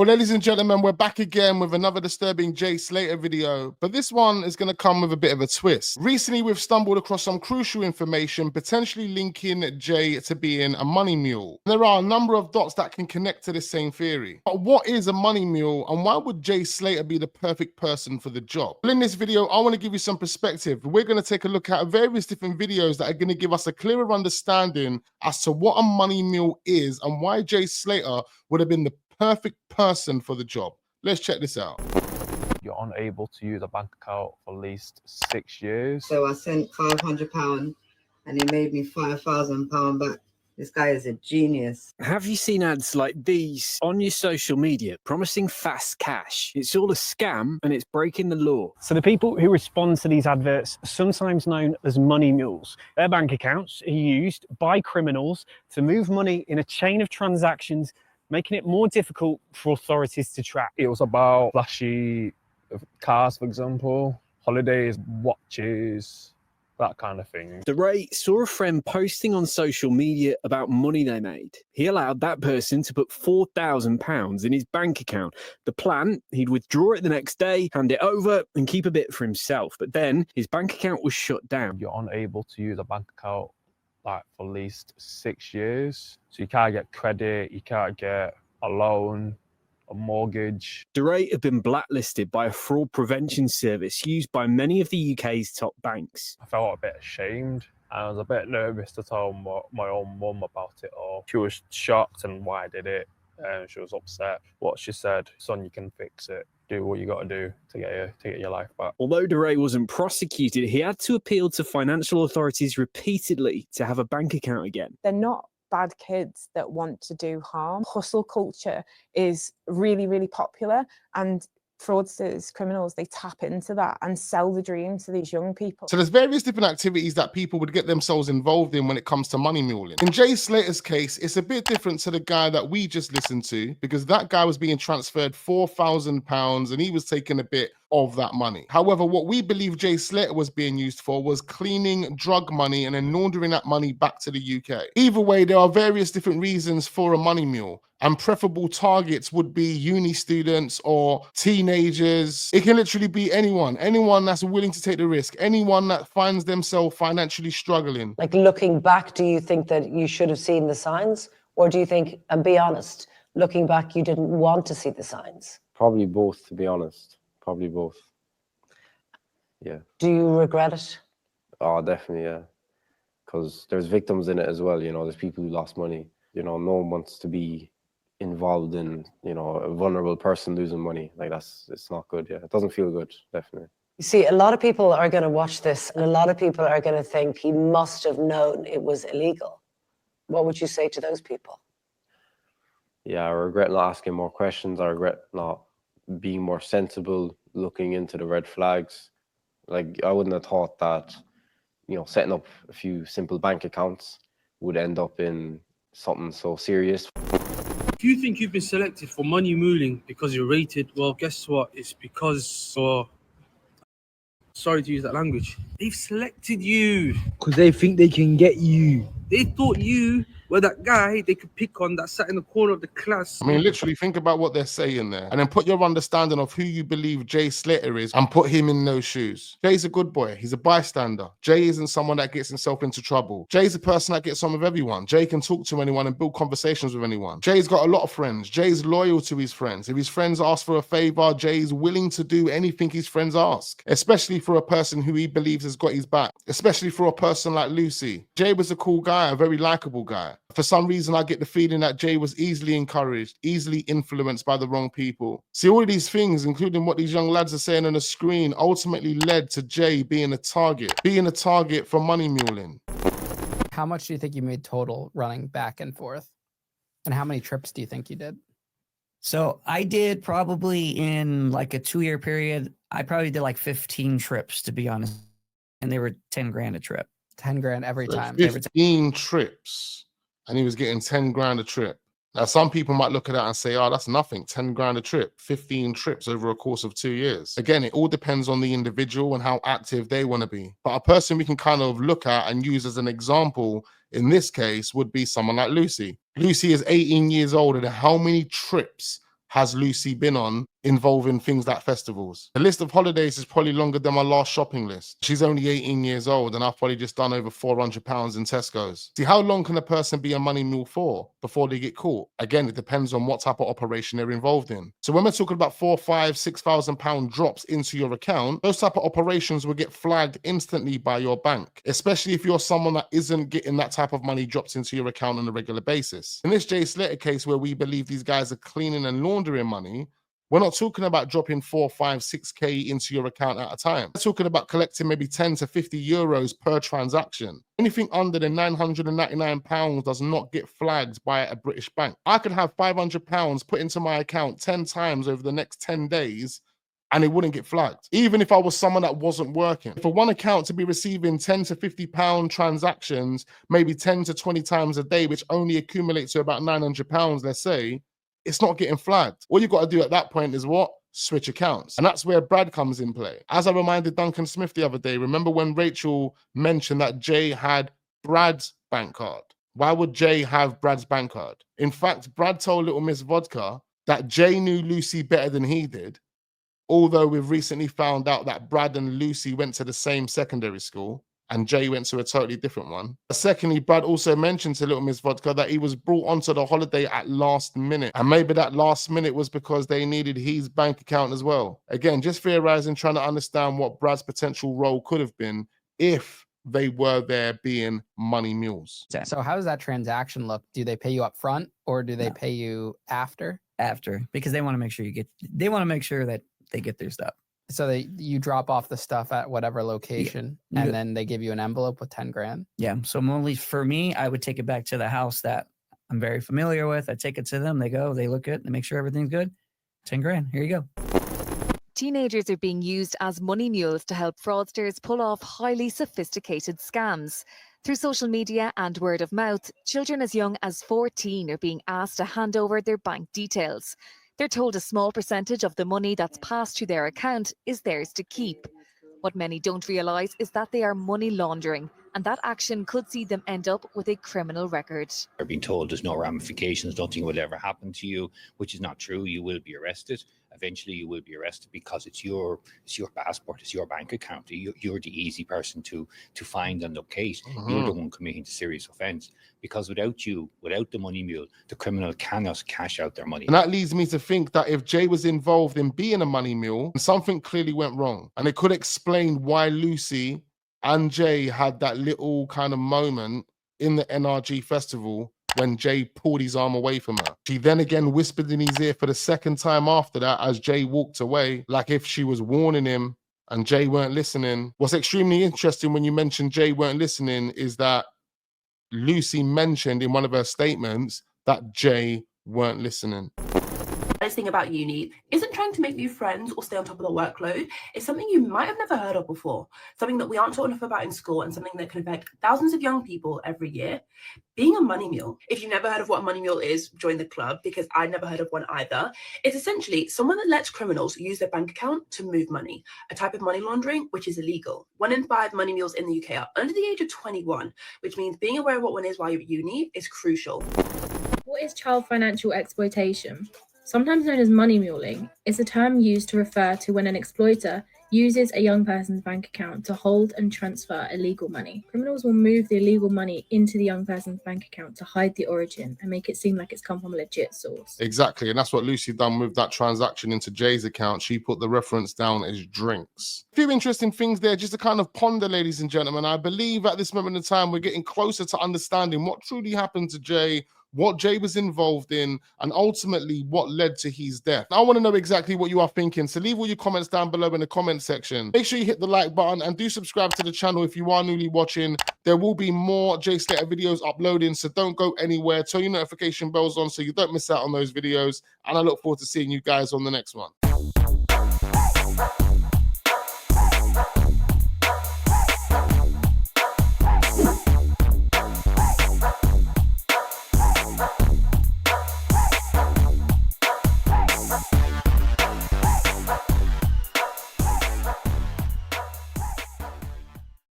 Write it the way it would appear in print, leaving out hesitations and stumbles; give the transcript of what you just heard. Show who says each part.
Speaker 1: Well, ladies and gentlemen, we're back again with another disturbing Jay Slater video, but this one is going to come with a bit of a twist. Recently, we've stumbled across some crucial information potentially linking Jay to being a money mule. There are a number of dots that can connect to this same theory. But what is a money mule, and why would Jay Slater be the perfect person for the job? Well, in this video, I want to give you some perspective. We're going to take a look at various different videos that are going to give us a clearer understanding as to what a money mule is and why Jay Slater would have been the perfect person for the job. Let's check this out.
Speaker 2: You're unable to use a bank account for at least 6 years.
Speaker 3: So I sent £500 and he made me £5,000 back. This guy is a genius.
Speaker 4: Have you seen ads like these on your social media promising fast cash? It's all a scam and it's breaking the law.
Speaker 5: So the people who respond to these adverts are sometimes known as money mules. Their bank accounts are used by criminals to move money in a chain of transactions, making it more difficult for authorities to track.
Speaker 2: It was about flashy cars, for example, holidays, watches, that kind of thing.
Speaker 4: DeRay saw a friend posting on social media about money they made. He allowed that person to put £4,000 in his bank account. The plan, he'd withdraw it the next day, hand it over and keep a bit for himself. But then his bank account was shut down.
Speaker 2: You're unable to use a bank account like for at least 6 years. So you can't get credit, you can't get a loan, a mortgage.
Speaker 4: DeRay had been blacklisted by a fraud prevention service used by many of the UK's top banks.
Speaker 2: I felt a bit ashamed. I was a bit nervous to tell my own mum about it all. She was shocked and why I did it. And she was upset. What she said, son, you can fix it. Do what you got to do to get your life back.
Speaker 4: Although DeRay wasn't prosecuted, he had to appeal to financial authorities repeatedly to have a bank account again.
Speaker 6: They're not bad kids that want to do harm. Hustle culture is really, really popular, and fraudsters, criminals, they tap into that and sell the dream to these young people.
Speaker 1: So there's various different activities that people would get themselves involved in when it comes to money muling. In Jay Slater's case, it's a bit different to the guy that we just listened to, because that guy was being transferred £4,000 and he was taking a bit of that money. However, what we believe Jay Slater was being used for was cleaning drug money and then laundering that money back to the UK. Either way, there are various different reasons for a money mule, and preferable targets would be uni students or teenagers. It can literally be anyone that's willing to take the risk, anyone that finds themselves financially struggling.
Speaker 7: Like, looking back, do you think that you should have seen the signs? Or do you think, and be honest, looking back, you didn't want to see the signs?
Speaker 8: Probably both, to be honest. Probably both. Yeah.
Speaker 7: Do you regret it?
Speaker 8: Oh, definitely, yeah. Because there's victims in it as well, you know, there's people who lost money. You know, no one wants to be involved in, you know, a vulnerable person losing money. Like, it's not good, yeah. It doesn't feel good, definitely.
Speaker 7: You see, a lot of people are going to watch this and a lot of people are going to think he must have known it was illegal. What would you say to those people?
Speaker 8: Yeah, I regret not asking more questions. I regret not being more sensible, looking into the red flags. Like, I wouldn't have thought that, you know, setting up a few simple bank accounts would end up in something so serious.
Speaker 9: If you think you've been selected for money muling because you're rated, well, guess what? It's because sorry to use that language. They've selected you
Speaker 10: because they think they can get you.
Speaker 9: They thought you were that guy they could pick on that sat in the corner of the class.
Speaker 1: I mean, literally think about what they're saying there, and then put your understanding of who you believe Jay Slater is and put him in those shoes. Jay's a good boy. He's a bystander. Jay isn't someone that gets himself into trouble. Jay's a person that gets on with everyone. Jay can talk to anyone and build conversations with anyone. Jay's got a lot of friends. Jay's loyal to his friends. If his friends ask for a favor, Jay's willing to do anything his friends ask, especially for a person who he believes has got his back, especially for a person like Lucy. Jay was a cool guy, a very likable guy. For some reason, I get the feeling that Jay was easily encouraged, easily influenced by the wrong people. See, all of these things, including what these young lads are saying on the screen, ultimately led to Jay being a target for money muling.
Speaker 11: How much do you think you made total running back and forth? And how many trips do you think you did?
Speaker 12: So I did probably in like a 2-year period, I probably did like 15 trips, to be honest. And they were 10 grand a trip.
Speaker 11: 10 grand every time.
Speaker 1: 15 trips. And he was getting 10 grand a trip. Now, some people might look at that and say, oh, that's nothing, 10 grand a trip, 15 trips over a course of 2 years. Again, it all depends on the individual and how active they want to be. But a person we can kind of look at and use as an example in this case would be someone like Lucy. Lucy is 18 years old, and how many trips has Lucy been on involving things like festivals? The list of holidays is probably longer than my last shopping list. She's only 18 years old and I've probably just done over £400 in Tesco's. See, how long can a person be a money mule for before they get caught? Again, it depends on what type of operation they're involved in. So when we're talking about £4,000, £5,000, £6,000 drops into your account, those type of operations will get flagged instantly by your bank, especially if you're someone that isn't getting that type of money dropped into your account on a regular basis. In this Jay Slater case where we believe these guys are cleaning and laundering money, we're not talking about dropping 4, 5, 6K into your account at a time. We're talking about collecting maybe 10 to 50 euros per transaction. Anything under the £999 does not get flagged by a British bank. I could have £500 put into my account 10 times over the next 10 days and it wouldn't get flagged, even if I was someone that wasn't working. For one account to be receiving 10 to 50 pound transactions, maybe 10 to 20 times a day, which only accumulates to about £900, let's say, it's not getting flagged. All you got to do at that point is what? Switch accounts. And that's where Brad comes in play. As I reminded Duncan Smith the other day, remember when Rachel mentioned that Jay had Brad's bank card? Why would Jay have Brad's bank card? In fact, Brad told Little Miss Vodka that Jay knew Lucy better than he did, although we've recently found out that Brad and Lucy went to the same secondary school and Jay went to a totally different one. Secondly, Brad also mentioned to Little Miss Vodka that he was brought onto the holiday at last minute. And maybe that last minute was because they needed his bank account as well. Again, just theorizing, trying to understand what Brad's potential role could have been if they were there being money mules.
Speaker 11: So how does that transaction look? Do they pay you up front or do they pay you after?
Speaker 12: After, because they want to make sure they want to make sure that they get their stuff.
Speaker 11: So you drop off the stuff at whatever location and then they give you an envelope with 10 grand.
Speaker 12: Yeah. So only for me, I would take it back to the house that I'm very familiar with. I take it to them. They go, they look at, they make sure everything's good. 10 grand. Here you go.
Speaker 13: Teenagers are being used as money mules to help fraudsters pull off highly sophisticated scams. Through social media and word of mouth, children as young as 14 are being asked to hand over their bank details. They're told a small percentage of the money that's passed through their account is theirs to keep. What many don't realise is that they are money laundering, and that action could see them end up with a criminal record.
Speaker 14: They're being told there's no ramifications, nothing will ever happen to you, which is not true. You will be arrested. Eventually you will be arrested because it's your passport, it's your bank account. You're the easy person to find and locate. You're the one committing the serious offence. Because without you, without the money mule, the criminal cannot cash out their money.
Speaker 1: And that leads me to think that if Jay was involved in being a money mule, something clearly went wrong. And it could explain why Lucy and Jay had that little kind of moment in the NRG festival when Jay pulled his arm away from her. She then again whispered in his ear for the second time after that as Jay walked away, like if she was warning him and Jay weren't listening. What's extremely interesting when you mention Jay weren't listening is that Lucy mentioned in one of her statements that Jay weren't listening.
Speaker 15: The nice thing about uni isn't trying to make new friends or stay on top of the workload. It's something you might have never heard of before, something that we aren't taught enough about in school and something that can affect thousands of young people every year. Being a money mule, if you've never heard of what a money mule is, join the club, because I'd never heard of one either. It's essentially someone that lets criminals use their bank account to move money, a type of money laundering which is illegal. 1 in 5 money mules in the UK are under the age of 21, which means being aware of what one is while you're at uni is crucial.
Speaker 16: What is child financial exploitation? Sometimes known as money muling, it's a term used to refer to when an exploiter uses a young person's bank account to hold and transfer illegal money. Criminals will move the illegal money into the young person's bank account to hide the origin and make it seem like it's come from a legit source.
Speaker 1: Exactly, and that's what Lucy done with that transaction into Jay's account. She put the reference down as drinks. A few interesting things there just to kind of ponder, ladies and gentlemen. I believe at this moment in time, we're getting closer to understanding what truly happened to Jay, what Jay was involved in, and ultimately what led to his death. I want to know exactly what you are thinking, so leave all your comments down below in the comment section. Make sure you hit the like button and do subscribe to the channel if you are newly watching. There will be more Jay Slater videos uploading, so don't go anywhere. Turn your notification bells on so you don't miss out on those videos, and I look forward to seeing you guys on the next one.